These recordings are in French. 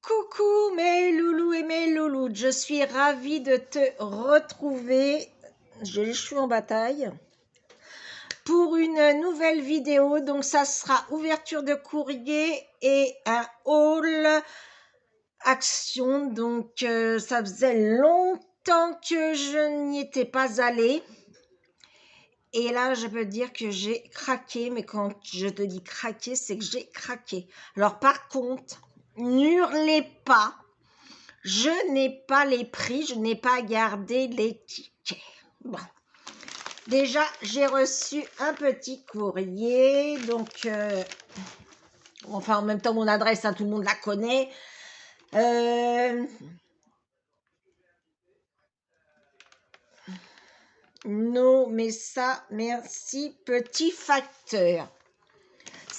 Coucou mes loulous et mes louloutes, je suis ravie de te retrouver, j'ai les cheveux en bataille, pour une nouvelle vidéo. Donc ça sera ouverture de courrier et un haul action. Donc ça faisait longtemps que je n'y étais pas allée. Et là, je peux dire que j'ai craqué, mais quand je te dis craquer, c'est que j'ai craqué. Alors par contre, n'hurlez pas. Je n'ai pas les prix, je n'ai pas gardé les tickets. Bon. Déjà, j'ai reçu un petit courrier. Donc, enfin, en même temps, mon adresse, hein, tout le monde la connaît. Non, mais ça, merci, petit facteur.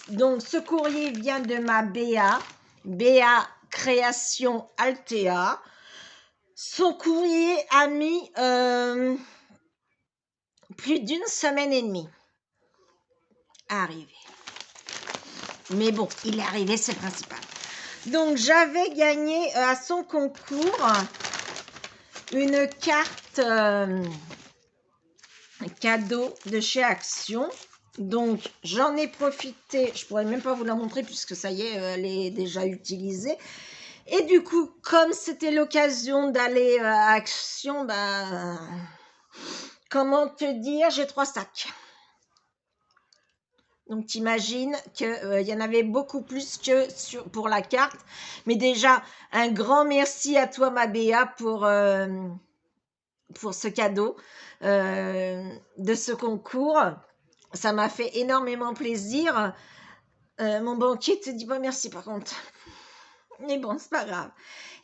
Donc, ce courrier vient de ma BA Création Altea. Son courrier a mis plus d'une semaine et demie à arriver. Mais bon, il est arrivé, c'est le principal. Donc, j'avais gagné à son concours une carte cadeau de chez Action. Donc, j'en ai profité. Je pourrais même pas vous la montrer puisque ça y est, elle est déjà utilisée. Et du coup, comme c'était l'occasion d'aller à Action, comment te dire, j'ai 3 sacs. Donc, t'imagines qu'il y en avait beaucoup plus que pour la carte. Mais déjà, un grand merci à toi, ma Béa, pour ce cadeau de ce concours. Ça m'a fait énormément plaisir. Mon banquier te dit pas merci, par contre. Mais bon, c'est pas grave.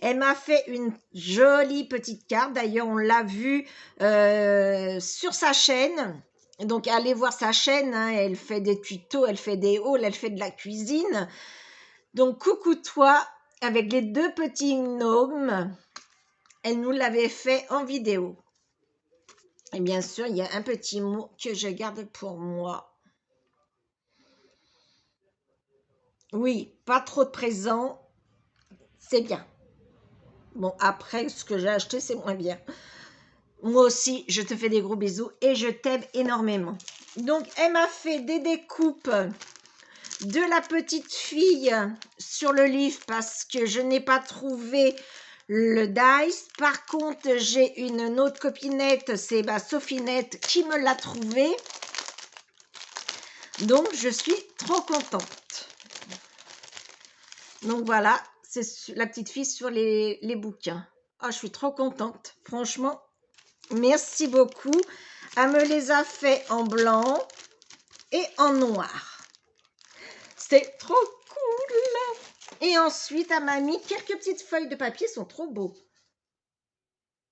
Elle m'a fait une jolie petite carte. D'ailleurs, on l'a vue sur sa chaîne. Donc, allez voir sa chaîne, hein, elle fait des tutos, elle fait des hauls, elle fait de la cuisine. Donc, coucou toi, avec les 2 petits gnomes, elle nous l'avait fait en vidéo. Et bien sûr, il y a un petit mot que je garde pour moi. Oui, pas trop de présents, c'est bien. Bon, après, ce que j'ai acheté, c'est moins bien. Moi aussi, je te fais des gros bisous et je t'aime énormément. Donc, elle m'a fait des découpes de la petite fille sur le livre parce que je n'ai pas trouvé le dice. Par contre, j'ai une autre copinette, c'est Sophinette, qui me l'a trouvé. Donc, je suis trop contente. Donc, voilà, c'est la petite fille sur les bouquins. Oh, je suis trop contente, franchement. Merci beaucoup. Elle me les a fait en blanc et en noir. C'est trop cool. Et ensuite, elle m'a mis quelques petites feuilles de papier. Ils sont trop beaux.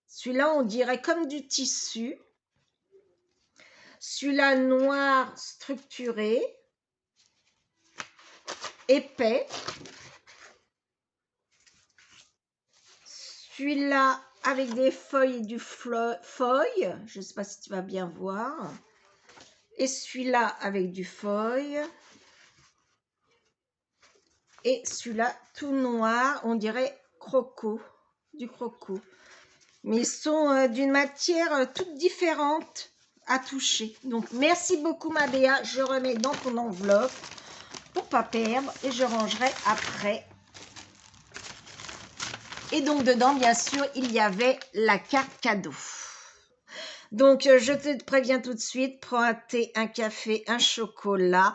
Celui-là, on dirait comme du tissu. Celui-là, noir structuré. Épais. Celui-là, avec des feuilles et du feuille. Je ne sais pas si tu vas bien voir. Et celui-là, avec du feuille. Et celui-là, tout noir, on dirait croco, du croco. Mais ils sont d'une matière toute différente à toucher. Donc, merci beaucoup, ma Béa. Je remets dans ton enveloppe pour pas perdre et je rangerai après. Et donc, dedans, bien sûr, il y avait la carte cadeau. Donc, je te préviens tout de suite, prends un thé, un café, un chocolat,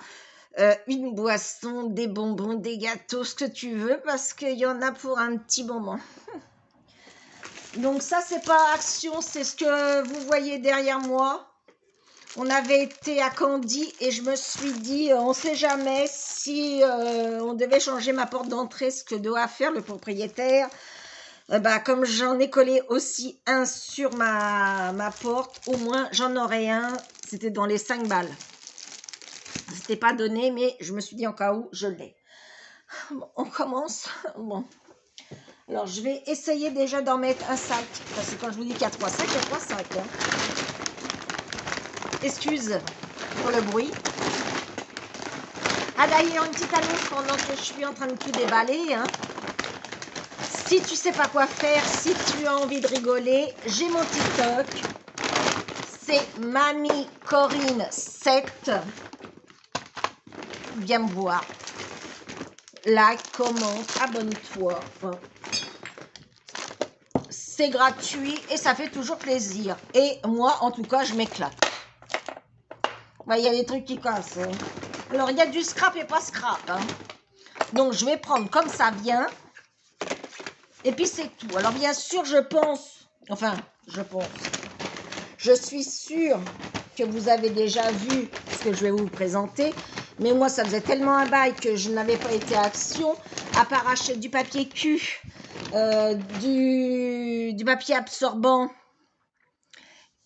une boisson, des bonbons, des gâteaux, ce que tu veux, parce qu'il y en a pour un petit moment. Donc ça, c'est pas Action, c'est ce que vous voyez derrière moi. On avait été à Candy et je me suis dit, on ne sait jamais si on devait changer ma porte d'entrée, ce que doit faire le propriétaire. Comme j'en ai collé aussi un sur ma porte, au moins j'en aurais un. C'était dans les 5 balles. C'était pas donné, mais je me suis dit en cas où, je l'ai. Bon, on commence. Bon. Alors, je vais essayer déjà d'en mettre un sac. Parce que quand je vous dis qu'il y a 3 sacs, il y a 3 sacs. Hein. Excuse pour le bruit. Ah, d'ailleurs, une petite annonce pendant que je suis en train de tout déballer. Hein. Si tu sais pas quoi faire, si tu as envie de rigoler, j'ai mon TikTok. C'est Mamie Corinne 7. Viens me voir. Like, commente, abonne-toi. C'est gratuit et ça fait toujours plaisir. Et moi, en tout cas, je m'éclate. Il y a des trucs qui cassent. Hein. Alors, il y a du scrap et pas scrap. Hein. Donc, je vais prendre comme ça vient. Et puis, c'est tout. Alors, bien sûr, je suis sûre que vous avez déjà vu ce que je vais vous présenter. Mais moi, ça faisait tellement un bail que je n'avais pas été à action. À part acheter du papier cul, du papier absorbant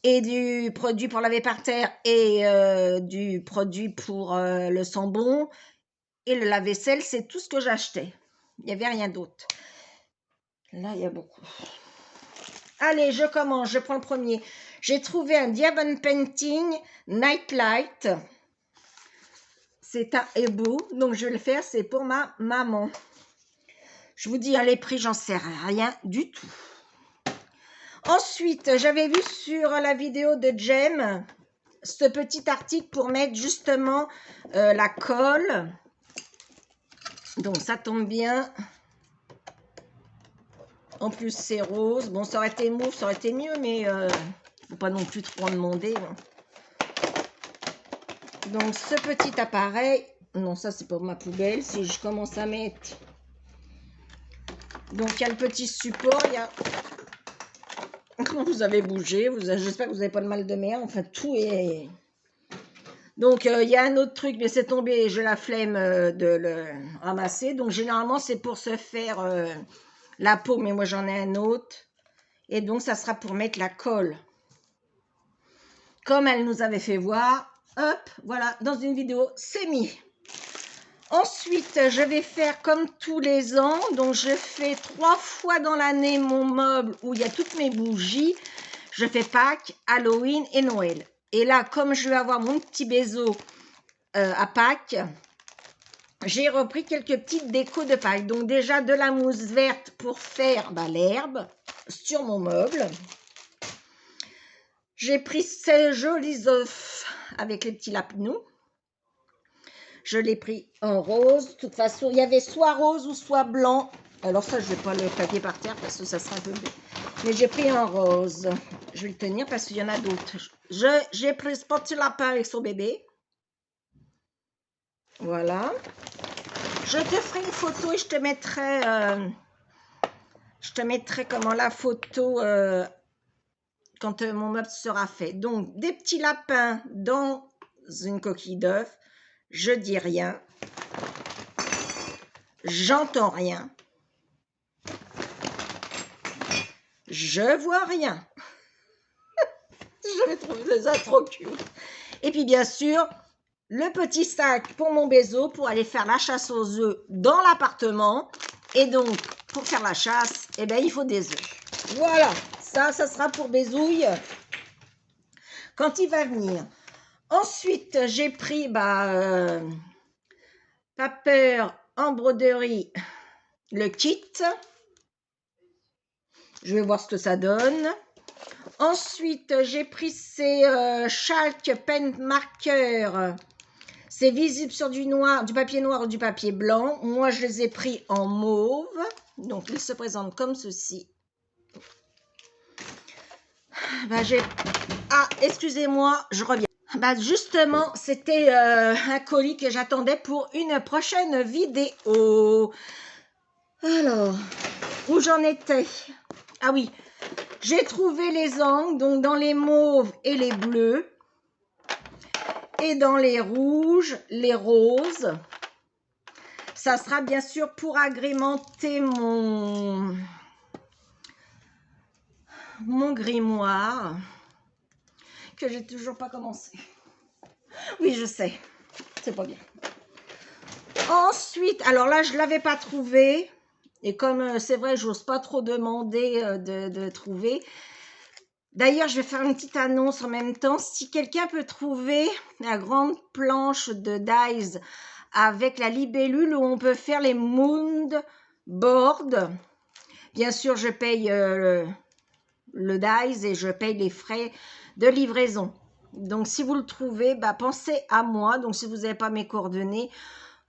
et du produit pour laver par terre et du produit pour le sambon et le lave-vaisselle, c'est tout ce que j'achetais. Il n'y avait rien d'autre. Là, il y a beaucoup. Allez, je commence. Je prends le premier. J'ai trouvé un Diamond Painting Nightlight. C'est un hibou, donc je vais le faire. C'est pour ma maman. Je vous dis, les prix, j'en sais rien du tout. Ensuite, j'avais vu sur la vidéo de Jem ce petit article pour mettre justement la colle. Donc, ça tombe bien. En plus, c'est rose. Bon, ça aurait été mauve, ça aurait été mieux, mais il ne faut pas non plus trop en demander. Donc, ce petit appareil. Non, ça, c'est pour ma poubelle. Si je commence à mettre... Donc, il y a le petit support. Il y a... Comment vous avez bougé? J'espère que vous n'avez pas de mal de mer. Enfin, tout est... Donc, il y a un autre truc, mais c'est tombé. J'ai la flemme de le ramasser. Donc, généralement, c'est pour se faire la peau. Mais moi, j'en ai un autre. Et donc, ça sera pour mettre la colle. Comme elle nous avait fait voir. Hop, voilà, dans une vidéo, c'est mis. Ensuite, je vais faire comme tous les ans. Donc, je fais 3 fois dans l'année mon meuble où il y a toutes mes bougies. Je fais Pâques, Halloween et Noël. Et là, comme je vais avoir mon petit bézo à Pâques, j'ai repris quelques petites décos de Pâques. Donc, déjà de la mousse verte pour faire l'herbe sur mon meuble. J'ai pris ces jolis œufs avec les petits lapinous. Je l'ai pris en rose. De toute façon, il y avait soit rose ou soit blanc. Alors ça, je ne vais pas le claquer par terre parce que ça sera un peu... Mais j'ai pris en rose. Je vais le tenir parce qu'il y en a d'autres. J'ai pris ce petit lapin avec son bébé. Voilà. Je te ferai une photo et je te mettrai comment la photo quand mon meuble sera fait. Donc, des petits lapins dans une coquille d'œuf. Je dis rien. J'entends rien. Je vois rien. Je vais trouver ça trop cute. Et puis, bien sûr, le petit sac pour mon bézo pour aller faire la chasse aux œufs dans l'appartement. Et donc, pour faire la chasse, eh ben, il faut des œufs. Voilà, ça sera pour Bézouille quand il va venir. Ensuite, j'ai pris Paper en broderie, le kit. Je vais voir ce que ça donne. Ensuite, j'ai pris ces Chalk Pen Marker. C'est visible sur du papier noir ou du papier blanc. Moi, je les ai pris en mauve. Donc, ils se présentent comme ceci. Ah, excusez-moi, je reviens. Justement, c'était un colis que j'attendais pour une prochaine vidéo. Alors, où j'en étais? Ah oui, j'ai trouvé les angles, donc dans les mauves et les bleus. Et dans les rouges, les roses. Ça sera bien sûr pour agrémenter mon grimoire. Que j'ai toujours pas commencé. Oui, je sais. C'est pas bien. Ensuite, alors là, je l'avais pas trouvé. Et comme c'est vrai, j'ose pas trop demander de trouver. D'ailleurs, je vais faire une petite annonce en même temps. Si quelqu'un peut trouver la grande planche de dies avec la libellule où on peut faire les mood boards, Bien sûr, je paye le dies et je paye les frais de livraison. Donc, si vous le trouvez, bah, pensez à moi. Donc, si vous n'avez pas mes coordonnées,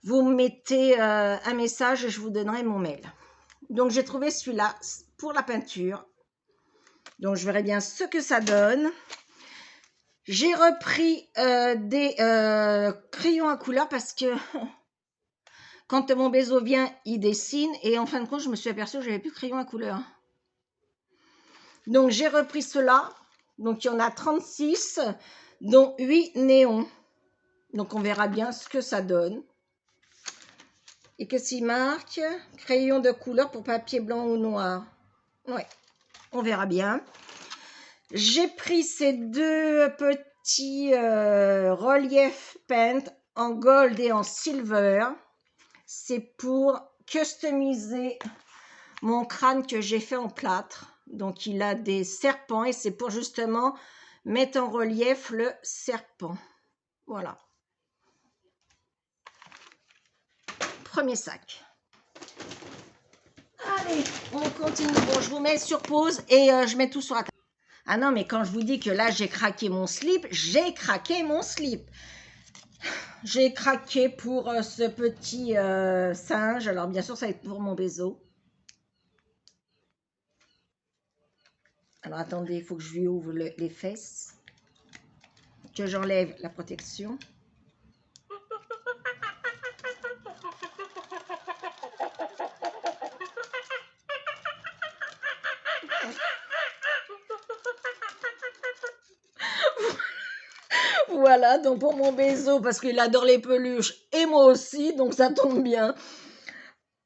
vous me mettez un message et je vous donnerai mon mail. Donc, j'ai trouvé celui-là pour la peinture. Donc, je verrai bien ce que ça donne. J'ai repris des crayons à couleur parce que quand mon bézo vient, il dessine. Et en fin de compte, je me suis aperçue que je n'avais plus de crayons à couleur. Donc, j'ai repris cela. Donc, il y en a 36, dont 8 néons. Donc, on verra bien ce que ça donne. Et qu'est-ce qu'il marque? Crayon de couleur pour papier blanc ou noir. Oui, on verra bien. J'ai pris ces deux petits relief paint en gold et en silver. C'est pour customiser mon crâne que j'ai fait en plâtre. Donc, il a des serpents et c'est pour justement mettre en relief le serpent. Voilà. Premier sac. Allez, on continue. Bon, je vous mets sur pause et je mets tout sur la table. Ah non, mais quand je vous dis que là, j'ai craqué mon slip, j'ai craqué mon slip. J'ai craqué pour ce petit singe. Alors, bien sûr, ça va être pour mon bézo. Alors, attendez, il faut que je lui ouvre les fesses. Que j'enlève la protection. Voilà, donc pour mon bézo, parce qu'il adore les peluches, et moi aussi, donc ça tombe bien.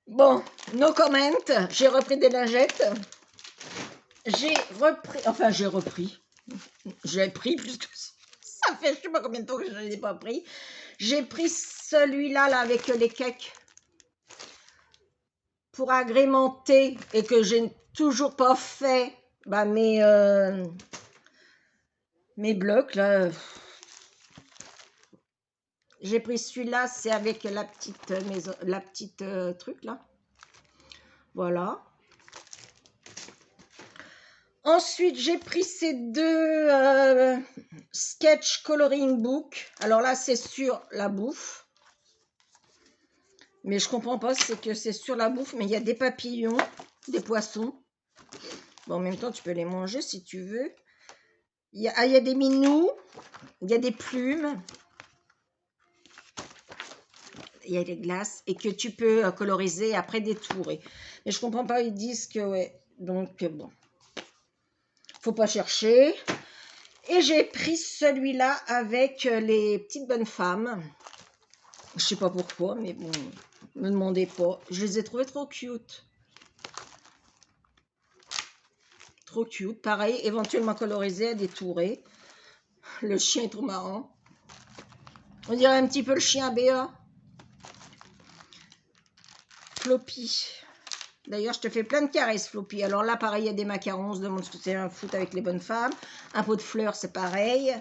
Bon, no comment, j'ai repris des lingettes. J'ai pris plus que ça fait je sais pas combien de temps que je ne l'ai pas pris. J'ai pris celui-là là, avec les cakes pour agrémenter et que j'ai toujours pas fait bah, mes blocs là. J'ai pris celui-là, c'est avec la petite maison, la petite truc là. Voilà. Ensuite, j'ai pris ces deux sketch coloring book. Alors là, c'est sur la bouffe. Mais je comprends pas, c'est que c'est sur la bouffe, mais il y a des papillons, des poissons. Bon, en même temps, tu peux les manger si tu veux. Il y a des minous, il y a des plumes. Il y a des glaces et que tu peux coloriser après détourer. Mais je comprends pas, ils disent que ouais. Donc bon, faut pas chercher. Et j'ai pris celui-là avec les petites bonnes femmes. Je sais pas pourquoi, mais bon, me demandez pas. Je les ai trouvés trop cute. Trop cute. Pareil, éventuellement colorisé à détourer. Le chien est trop marrant. On dirait un petit peu le chien Béa. Floppy. D'ailleurs, je te fais plein de caresses, Floppy. Alors là, pareil, il y a des macarons. On se demande ce que c'est un foot avec les bonnes femmes. Un pot de fleurs, c'est pareil.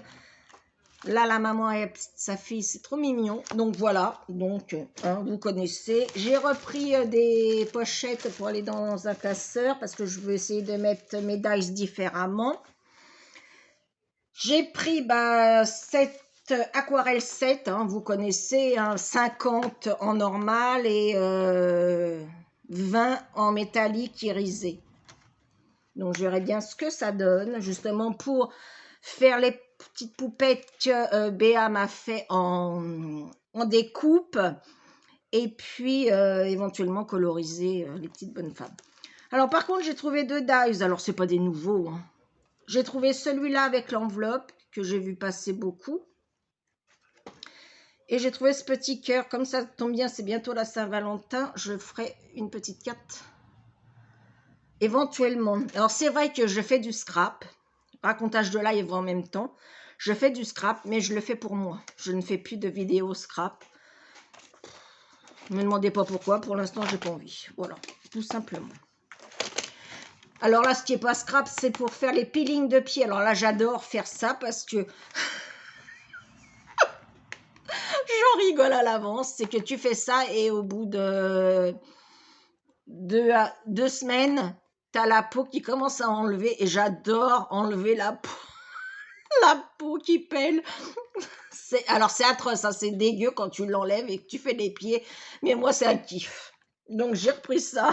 Là, la maman et sa fille, c'est trop mignon. Donc voilà, donc hein, vous connaissez. J'ai repris des pochettes pour aller dans un classeur parce que je veux essayer de mettre mes dice différemment. J'ai pris cette aquarelle 7, hein, vous connaissez, hein, 50 en normal et 20 en métallique irisé. Donc je verrai bien ce que ça donne, justement pour faire les petites poupettes que Béa m'a fait en découpe et puis éventuellement coloriser les petites bonnes femmes. Alors par contre j'ai trouvé deux dies, alors c'est pas des nouveaux, hein. J'ai trouvé celui-là avec l'enveloppe que j'ai vu passer beaucoup et j'ai trouvé ce petit cœur, comme ça tombe bien, c'est bientôt la Saint-Valentin, je ferai une petite carte éventuellement. Alors c'est vrai que je fais du scrap, racontage de live en même temps. Je fais du scrap, mais je le fais pour moi. Je ne fais plus de vidéos scrap. Ne me demandez pas pourquoi. Pour l'instant, j'ai pas envie. Voilà, tout simplement. Alors là, ce qui n'est pas scrap, c'est pour faire les peelings de pieds. Alors là, j'adore faire ça parce que j'en rigole à l'avance. C'est que tu fais ça et au bout de 2 semaines, tu as la peau qui commence à enlever et j'adore enlever la peau, la peau qui pèle. Alors, c'est atroce, hein, c'est dégueu quand tu l'enlèves et que tu fais les pieds, mais moi, c'est un kiff. Donc, j'ai repris ça.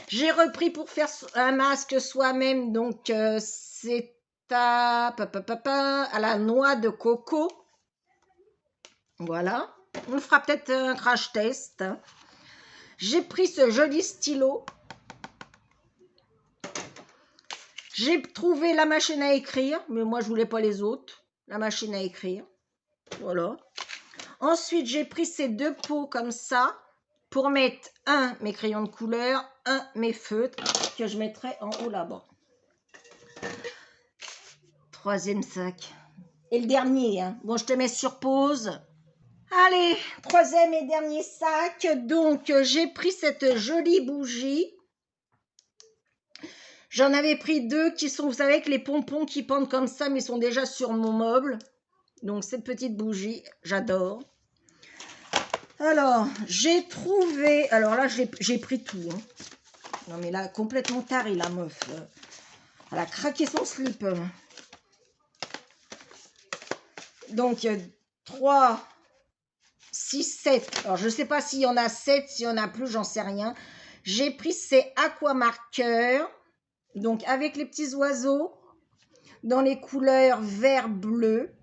J'ai repris pour faire un masque soi-même, donc c'est à la noix de coco. Voilà, on fera peut-être un crash test. J'ai pris ce joli stylo. J'ai trouvé la machine à écrire, mais moi je voulais pas les autres. La machine à écrire, voilà. Ensuite, j'ai pris ces deux pots comme ça pour mettre un mes crayons de couleur, un mes feutres que je mettrai en haut là-bas. Troisième sac. Et le dernier, hein. Bon, je te mets sur pause. Allez, troisième et dernier sac. Donc, j'ai pris cette jolie bougie. J'en avais pris deux qui sont, vous savez, avec les pompons qui pendent comme ça, mais ils sont déjà sur mon meuble. Donc, cette petite bougie, j'adore. Alors, j'ai trouvé... Alors là, j'ai pris tout. Hein. Non, mais là, complètement tarée, la meuf. Elle a craqué son slip. Donc, 3, 6, 7. Alors, je ne sais pas s'il y en a 7, s'il y en a plus, j'en sais rien. J'ai pris ces aquamarqueurs. Donc, avec les petits oiseaux, dans les couleurs vert, bleu.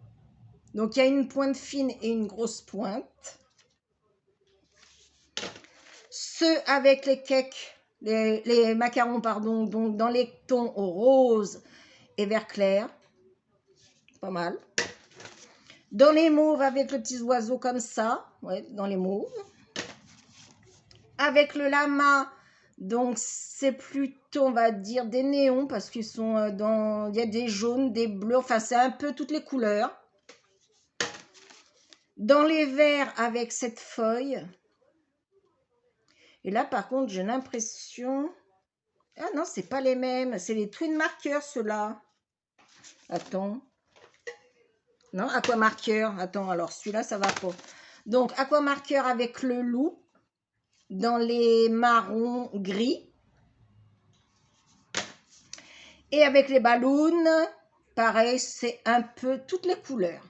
Donc, il y a une pointe fine et une grosse pointe. Ceux avec les cakes, les macarons, pardon, donc dans les tons rose et vert clair. Pas mal. Dans les mauves, avec les petits oiseaux comme ça. Ouais, dans les mauves. Avec le lama, donc c'est plutôt, on va dire, des néons parce qu'ils sont dans... Il y a des jaunes, des bleus, enfin c'est un peu toutes les couleurs. Dans les verts, avec cette feuille. Et là, par contre, j'ai l'impression... Ah non, c'est pas les mêmes. C'est les twin markers, ceux-là. Attends. Non, aquamarqueur. Attends, alors celui-là, ça va pas. Donc, aquamarqueur avec le loup. Dans les marrons gris. Et avec les ballons, pareil, c'est un peu toutes les couleurs.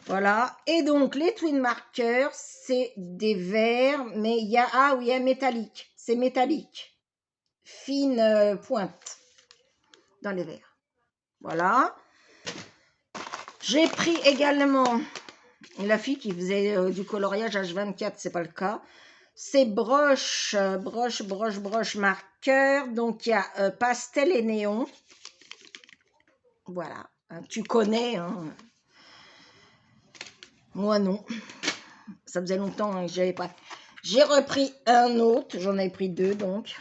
Voilà. Et donc, les twin markers, c'est des verts, mais il y a... Ah oui, un métallique. C'est métallique. Fine pointe dans les verts. Voilà. J'ai pris également la fille qui faisait du coloriage H24, c'est pas le cas. C'est broche marqueur. Donc, il y a pastel et néon. Voilà. Hein, tu connais. Hein. Moi, non. Ça faisait longtemps hein, que j'avais pas. J'ai repris un autre. J'en ai pris deux, donc.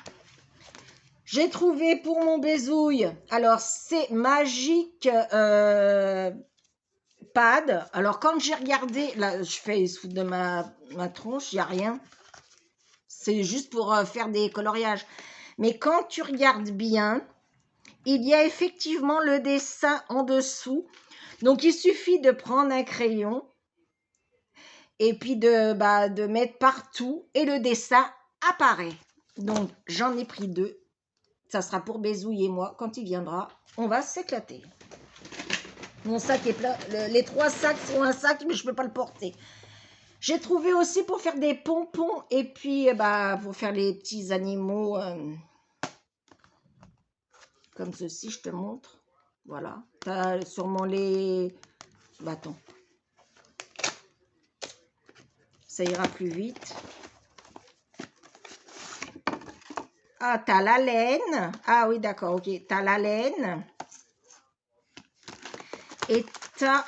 J'ai trouvé pour mon bézouille. Alors, c'est Magic Pad. Alors, quand j'ai regardé, là, je fais sous de ma tronche, il n'y a rien. C'est juste pour faire des coloriages. Mais quand tu regardes bien, il y a effectivement le dessin en dessous. Donc, il suffit de prendre un crayon et puis de mettre partout et le dessin apparaît. Donc, j'en ai pris deux. Ça sera pour Bézouille et moi. Quand il viendra, on va s'éclater. Mon sac est plein. Les 3 sacs sont un sac, mais je ne peux pas le porter. J'ai trouvé aussi pour faire des pompons et puis pour faire les petits animaux comme ceci, je te montre. Voilà. Tu as sûrement les bâtons. Ça ira plus vite. Ah, tu as la laine. Ah oui, d'accord, ok. Tu as la laine. Et tu as...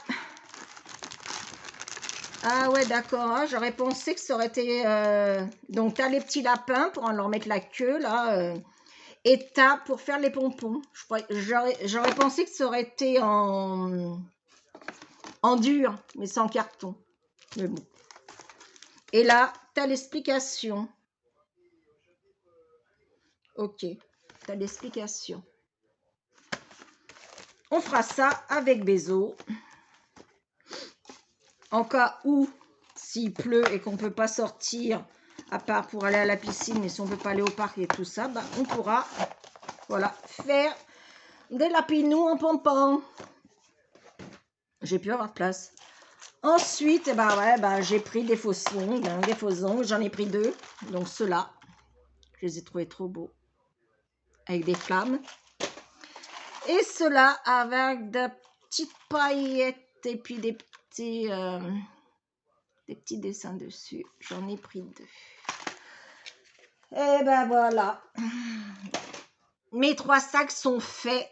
Ah ouais, d'accord. Hein, j'aurais pensé que ça aurait été... Donc, tu as les petits lapins pour leur mettre la queue, là. Et tu as pour faire les pompons. J'aurais pensé que ça aurait été en dur, mais sans carton. Mais bon. Et là, tu as l'explication. Ok, tu as l'explication. On fera ça avec Bézo. En cas où, s'il pleut et qu'on ne peut pas sortir à part pour aller à la piscine, mais si on ne veut pas aller au parc et tout ça, ben, on pourra, voilà, faire des lapinous en pompon. J'ai pu avoir de place. Ensuite, eh ben ouais, ben, j'ai pris des faux ongles, j'en ai pris 2. Donc ceux-là, je les ai trouvés trop beaux. Avec des flammes. Et ceux-là avec de petites paillettes et puis des petits dessins dessus. J'en ai pris 2. Et ben voilà. Mes 3 sacs sont faits.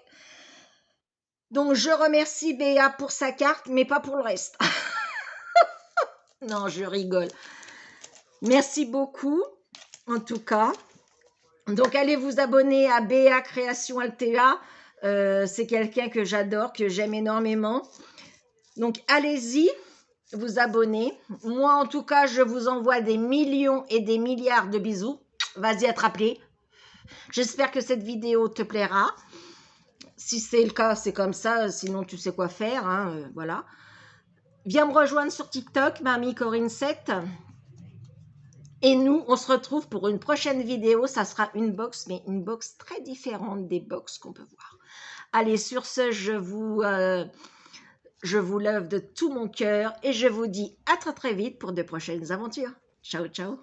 Donc je remercie Béa pour sa carte, mais pas pour le reste. Non, je rigole. Merci beaucoup, en tout cas. Donc, allez vous abonner à Béa Création Altea. C'est quelqu'un que j'adore, que j'aime énormément. Donc, allez-y, vous abonner. Moi, en tout cas, je vous envoie des millions et des milliards de bisous. Vas-y, attrape-les. J'espère que cette vidéo te plaira. Si c'est le cas, c'est comme ça. Sinon, tu sais quoi faire. Hein, voilà. Viens me rejoindre sur TikTok, Mamie Corinne 7. Et nous, on se retrouve pour une prochaine vidéo. Ça sera une box, mais une box très différente des box qu'on peut voir. Allez, sur ce, je vous lève de tout mon cœur et je vous dis à très très vite pour de prochaines aventures. Ciao, ciao.